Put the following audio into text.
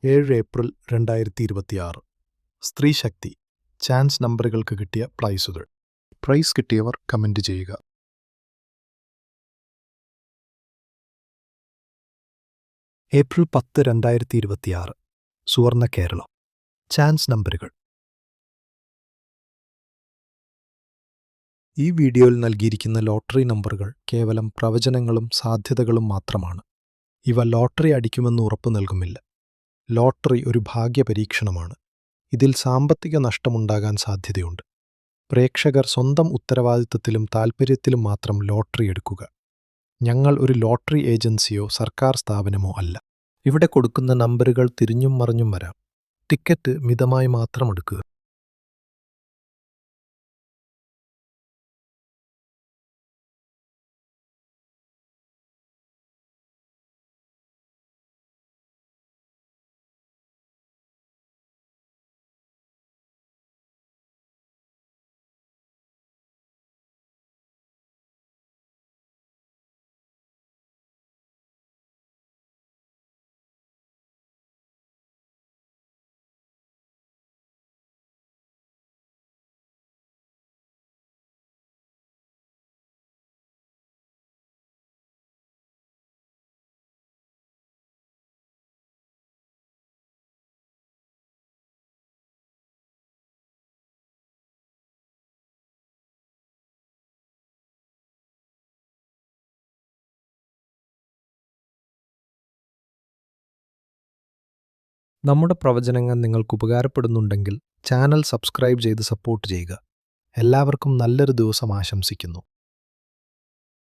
April 2026 സ്ത്രീശക്തി chance നമ്പറുകൾക്ക് കിട്ടിയ പ്രൈസുകൾ. Price കിട്ടിയവർ comment ചെയ്യുക. April 10, 2026 സുവർണ കേരളം. ചാൻസ് നമ്പറുകൾ. ഈ വീഡിയോയിൽ നൽകിയിരിക്കുന്ന ലോട്ടറി നമ്പറുകൾ കേവലം പ്രവചനങ്ങളും സാധ്യതകളും മാത്രമാണ്. ഇവ ലോട്ടറി അടിക്കുമെന്ന് ഉറപ്പു നൽകുന്നില്ല. ലോട്ടറി ഒരു ഭാഗ്യപരീക്ഷണമാണ്. ഇതിൽ സാമ്പത്തിക നഷ്ടമുണ്ടാകാൻ സാധ്യതയുണ്ട്. പ്രേക്ഷകർ സ്വന്തം ഉത്തരവാദിത്തത്തിലും താൽപ്പര്യത്തിലും മാത്രം ലോട്ടറി എടുക്കുക. ഞങ്ങൾ ഒരു ലോട്ടറി ഏജൻസിയോ സർക്കാർ സ്ഥാപനമോ അല്ല. ഇവിടെ കൊടുക്കുന്ന നമ്പറുകൾ തിരിഞ്ഞും മറിഞ്ഞും വരാം. ടിക്കറ്റ് മിതമായി മാത്രം എടുക്കുക. നമ്മുടെ പ്രവചനങ്ങൾ നിങ്ങൾക്ക് ഉപകാരപ്പെടുന്നുണ്ടെങ്കിൽ ചാനൽ സബ്സ്ക്രൈബ് ചെയ്ത് സപ്പോർട്ട് ചെയ്യുക. എല്ലാവർക്കും നല്ലൊരു ദിവസം ആശംസിക്കുന്നു.